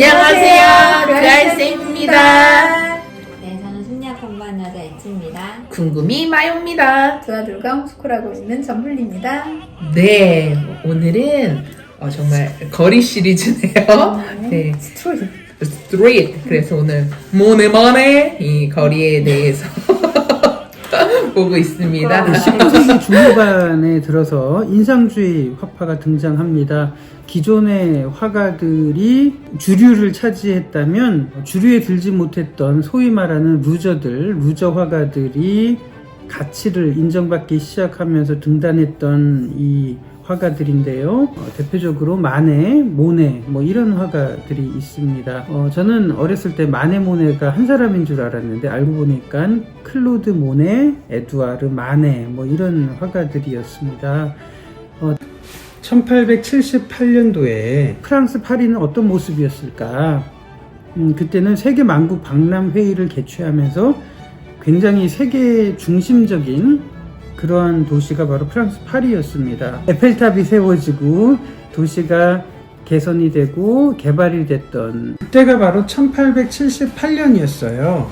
안녕하세요. 그알쌤입니다. 네, 저는 심리학 공부하는 여자 엣지입니다. 궁금이 마요입니다. 두 아들과 홈스쿨하고 있는 전블리입니다. 네, 오늘은 정말 거리 시리즈네요. 네, 스트리트. 그래서 오늘 모네모네 이 거리에 대해서 보고 있습니다. 19세기 중후반에 들어서 인상주의 화파가 등장합니다. 기존의 화가들이 주류를 차지했다면 주류에 들지 못했던 소위 말하는 루저 화가들이 가치를 인정받기 시작하면서 등단했던 이 화가들인데요. 대표적으로 마네, 모네 이런 화가들이 있습니다. 저는 어렸을 때 마네, 모네가 한 사람인 줄 알았는데 알고 보니까 클로드 모네, 에두아르 마네 이런 화가들이었습니다. 1878년도에 프랑스 파리는 어떤 모습이었을까? 그때는 세계 만국 박람 회의를 개최하면서 굉장히 세계 중심적인 그러한 도시가 바로 프랑스 파리였습니다. 에펠탑이 세워지고 도시가 개선이 되고 개발이 됐던 그때가 바로 1878년이었어요.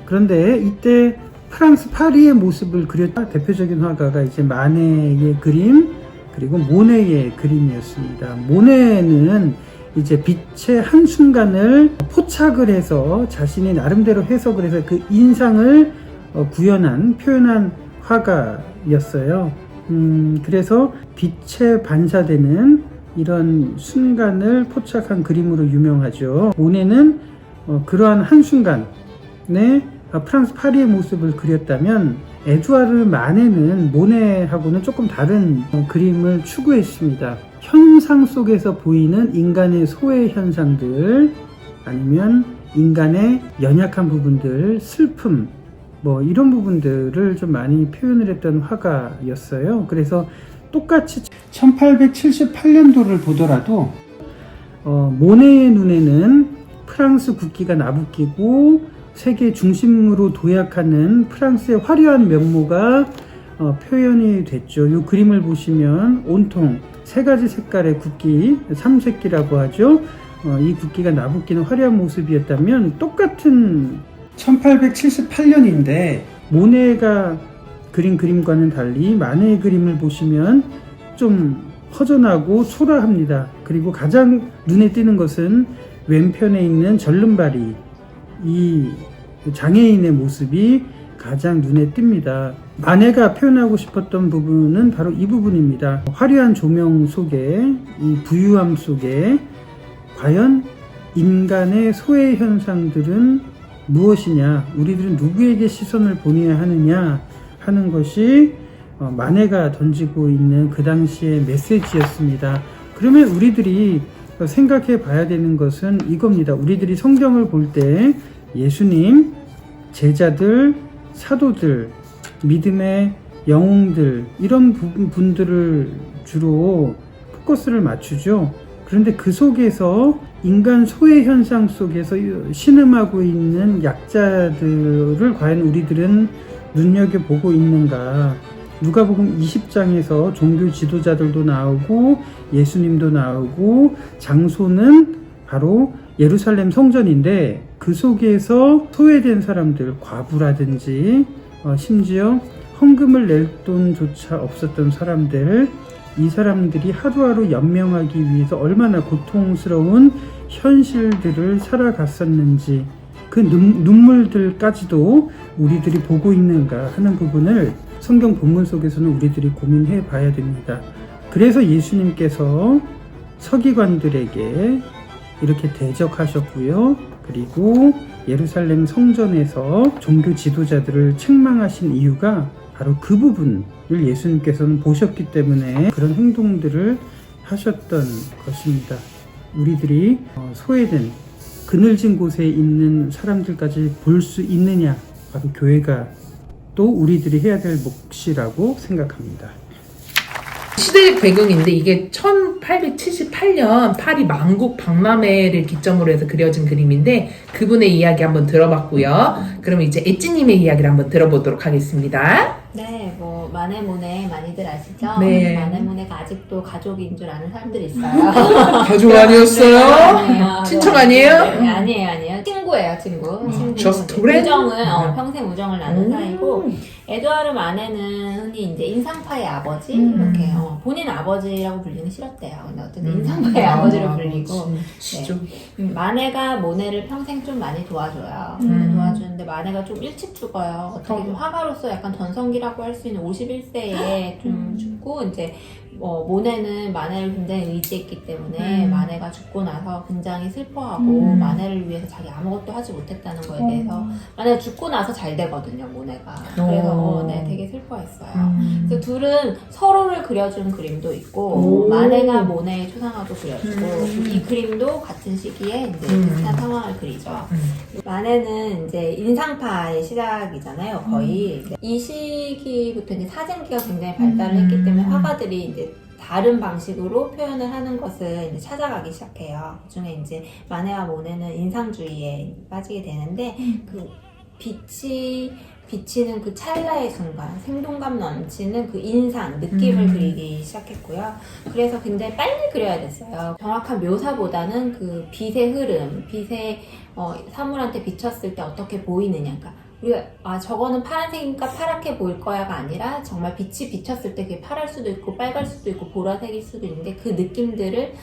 그런데 이때 프랑스 파리의 모습을 그렸던 대표적인 화가가 이제 마네의 그림 그리고 모네의 그림이었습니다. 모네는 이제 빛의 한순간을 포착을 해서 자신이 나름대로 해석을 해서 그 인상을 표현한 화가였어요. 그래서 빛에 반사되는 이런 순간을 포착한 그림으로 유명하죠. 모네는 그러한 한순간에 프랑스 파리의 모습을 그렸다면 에두아르 마네는 모네하고는 조금 다른 그림을 추구했습니다. 현상 속에서 보이는 인간의 소외 현상들 아니면 인간의 연약한 부분들, 슬픔 이런 부분들을 좀 많이 표현을 했던 화가였어요. 그래서 똑같이 1878년도를 보더라도 모네의 눈에는 프랑스 국기가 나부끼고 세계 중심으로 도약하는 프랑스의 화려한 면모가 표현이 됐죠. 이 그림을 보시면 온통 세 가지 색깔의 국기, 삼색기라고 하죠. 이 국기가 나부끼는 화려한 모습이었다면 똑같은 1878년인데 모네가 그린 그림과는 달리 마네의 그림을 보시면 좀 허전하고 초라합니다. 그리고 가장 눈에 띄는 것은 왼편에 있는 절름발이 이 장애인의 모습이 가장 눈에 띕니다. 마네가 표현하고 싶었던 부분은 바로 이 부분입니다. 화려한 조명 속에 이 부유함 속에 과연 인간의 소외 현상들은 무엇이냐, 우리들은 누구에게 시선을 보내야 하느냐 하는 것이 마네가 던지고 있는 그 당시의 메시지였습니다. 그러면 우리들이 생각해 봐야 되는 것은 이겁니다. 우리들이 성경을 볼 때 예수님, 제자들, 사도들, 믿음의 영웅들 이런 분들을 주로 포커스를 맞추죠. 그런데 그 속에서 인간 소외 현상 속에서 신음하고 있는 약자들을 과연 우리들은 눈여겨보고 있는가. 누가복음 20장에서 종교 지도자들도 나오고 예수님도 나오고 장소는 바로 예루살렘 성전인데 그 속에서 소외된 사람들, 과부라든지 심지어 헌금을 낼 돈조차 없었던 사람들, 이 사람들이 하루하루 연명하기 위해서 얼마나 고통스러운 현실들을 살아갔었는지 그 눈물들까지도 우리들이 보고 있는가 하는 부분을 성경 본문 속에서는 우리들이 고민해 봐야 됩니다. 그래서 예수님께서 서기관들에게 이렇게 대적하셨고요. 그리고 예루살렘 성전에서 종교 지도자들을 책망하신 이유가 바로 그 부분을 예수님께서는 보셨기 때문에 그런 행동들을 하셨던 것입니다. 우리들이 소외된 그늘진 곳에 있는 사람들까지 볼 수 있느냐, 바로 교회가 또 우리들이 해야 될 몫이라고 생각합니다. 시대의 배경인데 이게 1878년 파리 만국 박람회를 기점으로 해서 그려진 그림인데 그분의 이야기 한번 들어봤고요. 그럼 이제 엣지님의 이야기를 한번 들어보도록 하겠습니다. 네, 뭐 마네모네 많이들 아시죠? 네. 마네모네가 아직도 가족인 줄 아는 사람들이 있어요. 가족 아니었어요? 아니에요. 친척 아니에요? 네, 아니에요. 친구예요, 친구. just friend? 우정은 평생 우정을 나눈 사이고, 에드와르 마네는 흔히 이제 인상파의 아버지 이렇게 본인 아버지라고 불리는 싫었대요. 근데 어쨌든 인상파의 아버지로 불리고. 시죠. 마네가 모네를 평생 좀 많이 도와줘요. 도와주는데 마네가 좀 일찍 죽어요. 어떻게 좀 화가로서 약간 전성기라고 할 수 있는 51세에 좀 죽고 이제 모네는 마네를 굉장히 의지했기 때문에 마네가 죽고 나서 굉장히 슬퍼하고 마네를 위해서 자기 아무것도 하지 못했다는 거에 대해서 마네가 죽고 나서 잘 되거든요, 모네가. 그래서 네, 되게 슬퍼했어요. 그래서 둘은 서로를 그려준 그림도 있고 마네가 모네의 초상화도 그려주고 이 그림도 같은 시기에 이제 비슷한 상황을 그리죠. 마네는 이제 인상파의 시작이잖아요, 거의. 이 시기부터 이제 사진기가 굉장히 발달을 했기 때문에 화가들이 이제 다른 방식으로 표현을 하는 것을 이제 찾아가기 시작해요. 그중에 이제 마네와 모네는 인상주의에 빠지게 되는데 그 빛이 비치는 그 찰나의 순간, 생동감 넘치는 그 인상, 느낌을 그리기 시작했고요. 그래서 굉장히 빨리 그려야 됐어요. 정확한 묘사보다는 그 빛의 흐름, 빛의 사물한테 비쳤을 때 어떻게 보이느냐. 그러니까 우리가 저거는 파란색이니까 파랗게 보일 거야가 아니라 정말 빛이 비쳤을 때 그게 파랄 수도 있고 빨갈 수도 있고 보라색일 수도 있는데 그 느낌들을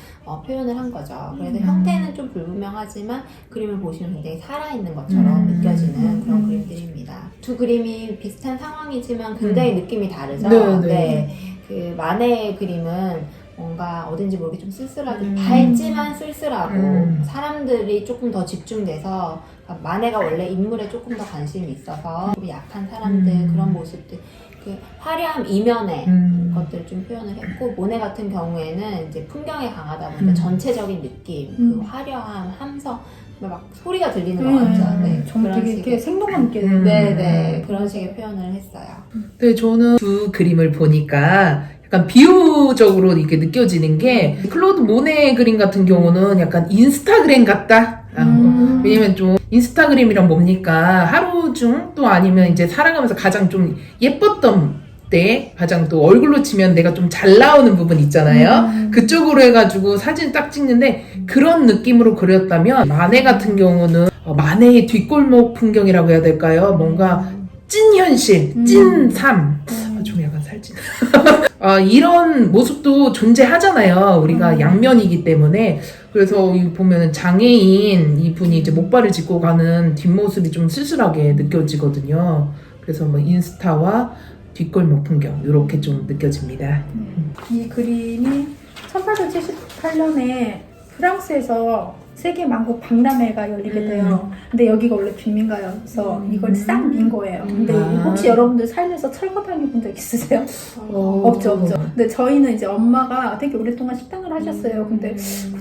표현을 한 거죠. 그래서 형태는 좀 불분명하지만 그림을 보시면 굉장히 살아있는 것처럼 느껴지는 그런 그림들입니다. 두 그림이 비슷한 상황이지만 굉장히 느낌이 다르죠. 네. 그 마네의 그림은 뭔가 어딘지 모르게 좀 쓸쓸하고 밝지만 쓸쓸하고 사람들이 조금 더 집중돼서 그러니까 마네가 원래 인물에 조금 더 관심이 있어서 좀 약한 사람들 그런 모습들 그 화려함 이면의 것들을 좀 표현을 했고 모네 같은 경우에는 이제 풍경에 강하다 보니까 전체적인 느낌 그 화려함 함성 막 소리가 들리는 것 같죠. 네, 정말 그런 되게 식의 이렇게 생동감 있게 네, 그런 식의 표현을 했어요. 네, 저는 두 그림을 보니까 약간 비유적으로 이렇게 느껴지는 게 클로드 모네 그림 같은 경우는 약간 인스타그램 같다. 왜냐면 좀 인스타그램이란 뭡니까? 하루 중 또 아니면 이제 살아가면서 가장 좀 예뻤던 때 가장 또 얼굴로 치면 내가 좀 잘 나오는 부분 있잖아요. 그쪽으로 해가지고 사진 딱 찍는데 그런 느낌으로 그렸다면 마네 같은 경우는 마네의 뒷골목 풍경이라고 해야 될까요? 뭔가 찐 현실, 찐 삶. 좀 약간 살찐. 이런 모습도 존재하잖아요. 우리가 양면이기 때문에. 그래서 보면은 장애인 이분이 이제 목발을 짚고 가는 뒷모습이 좀 쓸쓸하게 느껴지거든요. 그래서 뭐 인스타와 뒷골목 풍경 이렇게 좀 느껴집니다. 이 그림이 1878년에 프랑스에서 세계 만국 박람회가 열리게 돼요. 근데 여기가 원래 빈민가여서 이걸 싹 민 거예요. 근데 혹시 여러분들 삶에서 철거당해 본 적 있으세요? 없죠. 근데 저희는 이제 엄마가 되게 오랫동안 식당을 하셨어요. 근데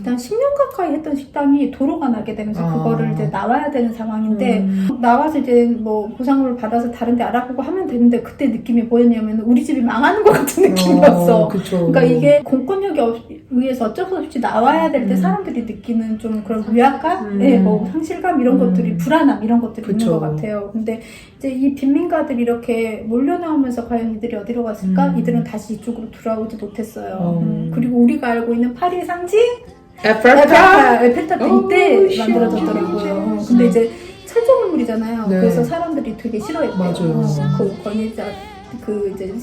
그냥 10년 가까이 했던 식당이 도로가 나게 되면서 그거를 이제 나와야 되는 상황인데 나와서 이제 뭐 보상을 받아서 다른 데 알아보고 하면 되는데 그때 느낌이 뭐였냐면 우리 집이 망하는 것 같은 느낌이었어. 그러니까 이게 공권력에 의해서 어쩔 수 없이 나와야 될 때 사람들이 느끼는 좀 그런 위압감, 뭐 상실감 이런 것들이 불안함 이런 것들이 있는 것 같아요. 근데 이제 이 빈민가들이 이렇게 몰려나오면서 과연 이들이 어디로 갔을까? 이들은 다시 이쪽으로 돌아오지 못했어요. 그리고 우리가 알고 있는 파리의 상징 에펠탑도 이때 만들어졌더라고요. 근데 이제 철조물물이잖아요. 네. 그래서 사람들이 되게 싫어했대요. 맞아요. 그 권위자 그 이제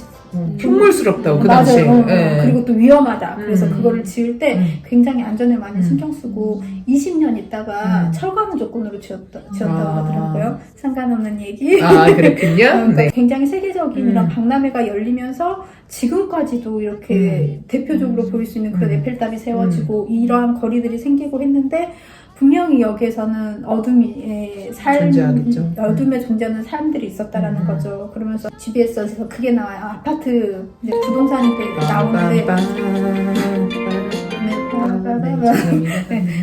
흉물스럽다고 그 당시에. 맞아요. 예. 그리고 또 위험하다. 그래서 그거를 지을 때 굉장히 안전에 많이 신경 쓰고 20년 있다가 철거하는 조건으로 지었다고 하더라고요. 상관없는 얘기. 그렇군요. 그러니까 네. 굉장히 세계적인 이런 박람회가 열리면서 지금까지도 이렇게 대표적으로 보일 수 있는 그런 에펠탑이 세워지고 이러한 거리들이 생기고 했는데 분명히 여기에서는 어둠에 존재하는 삶들이 있었다라는 거죠. 그러면서 GBS에서 그게 나와요. 아파트 이제 부동산이 나오는데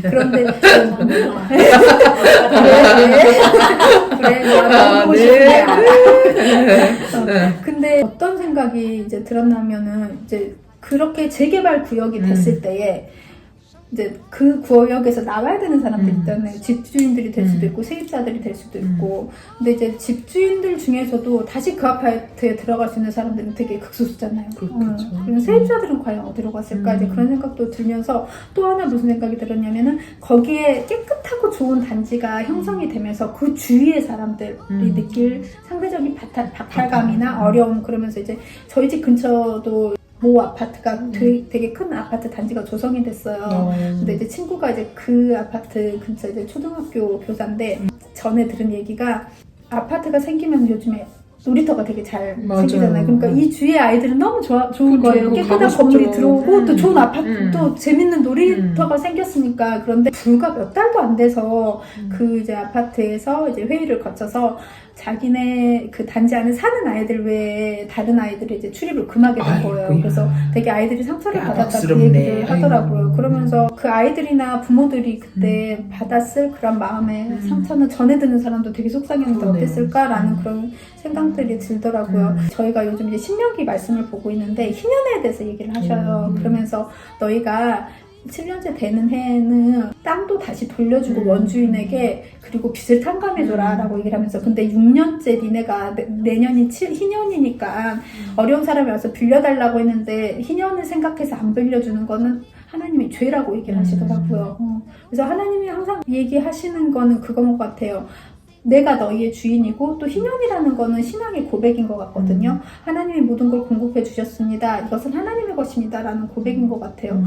그런데 그래 너무 싶네. 근데 어떤 생각이 이제 들었냐면은 이제 그렇게 재개발 구역이 됐을 때에 이제 그 구역에서 나와야 되는 사람들 있잖아요. 집주인들이 될 수도 있고 세입자들이 될 수도 있고. 근데 이제 집주인들 중에서도 다시 그 아파트에 들어갈 수 있는 사람들은 되게 극소수잖아요. 그렇겠죠. 그럼 세입자들은 과연 어디로 갔을까? 이제 그런 생각도 들면서 또 하나 무슨 생각이 들었냐면은 거기에 깨끗하고 좋은 단지가 형성이 되면서 그 주위의 사람들이 느낄 상대적인 박탈감이나 어려움, 그러면서 이제 저희 집 근처도 모 아파트가 되게 큰 아파트 단지가 조성이 됐어요. 근데 이제 친구가 이제 그 아파트 근처 이제 초등학교 교사인데 전에 들은 얘기가 아파트가 생기면 요즘에 놀이터가 되게 잘 맞아요. 생기잖아요. 그러니까 이 주위의 아이들은 너무 좋은 거예요. 그거 깨끗한 가고 건물이 싶죠. 들어오고 또 좋은 아파트, 또 재밌는 놀이터가 음. 생겼으니까. 그런데 불과 몇 달도 안 돼서 그 이제 아파트에서 이제 회의를 거쳐서 자기네 그 단지 안에 사는 아이들 외에 다른 아이들이 이제 출입을 금하게 된 거예요. 아이고야. 그래서 되게 아이들이 상처를 받았다 그 야박스럽네. 얘기를 하더라고요. 아이고. 그러면서 그 아이들이나 부모들이 그때 받았을 그런 마음의 상처는 전에 듣는 사람도 되게 속상했는데 그러네요. 어땠을까라는 그런 생각들이 들더라고요. 저희가 요즘 이제 신명기 말씀을 보고 있는데 희년에 대해서 얘기를 하셔요. 그러면서 너희가 7년째 되는 해에는 땅도 다시 돌려주고 원주인에게, 그리고 빚을 탕감해줘라 라고 얘기를 하면서, 근데 6년째 니네가 내년이 희년이니까 어려운 사람이 와서 빌려달라고 했는데 희년을 생각해서 안 빌려주는 거는 하나님의 죄라고 얘기를 하시더라고요. 그래서 하나님이 항상 얘기하시는 거는 그건 것 같아요. 내가 너희의 주인이고, 또 희년이라는 거는 신앙의 고백인 것 같거든요. 하나님이 모든 걸 공급해 주셨습니다. 이것은 하나님의 것입니다 라는 고백인 것 같아요.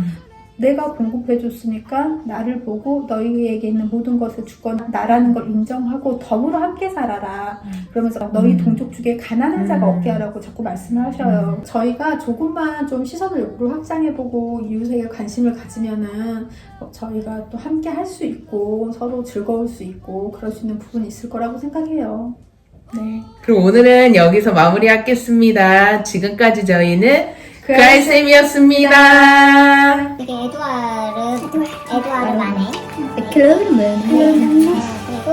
내가 공급해 줬으니까 나를 보고 너희에게 있는 모든 것을 주거나 나라는 걸 인정하고 더불어 함께 살아라. 그러면서 너희 동족 중에 가난한 자가 없게 하라고 자꾸 말씀을 하셔요. 저희가 조금만 좀 시선을 옆으로 확장해보고 이웃에게 관심을 가지면은 저희가 또 함께 할 수 있고 서로 즐거울 수 있고 그럴 수 있는 부분이 있을 거라고 생각해요. 네. 그럼 오늘은 여기서 마무리하겠습니다. 지금까지 저희는 그알쌤이었습니다. 이게 에두아르 마네. 그러면 그리고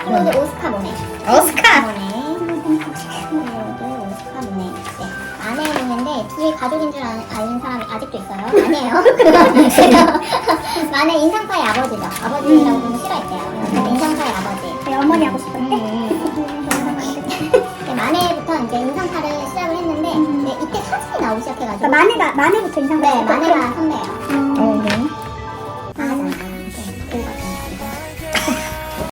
클로드 오스카 모네. 오스카! 클로드 오스카 모네. 네. 마네였는데 둘이 가족인 줄 아는 사람이 아직도 있어요. 아니에요. 마네 인상파의 아버지죠. 아버지라고 보면 싫어했대요. 인상파의 아버지. 어머니 하고 싶은데? 마네부터 이제 인상파를 시작을 했는데 이때 사진이 나오기 시작해가지고 마네부터 인상 네, 마네가 선배예요. 네.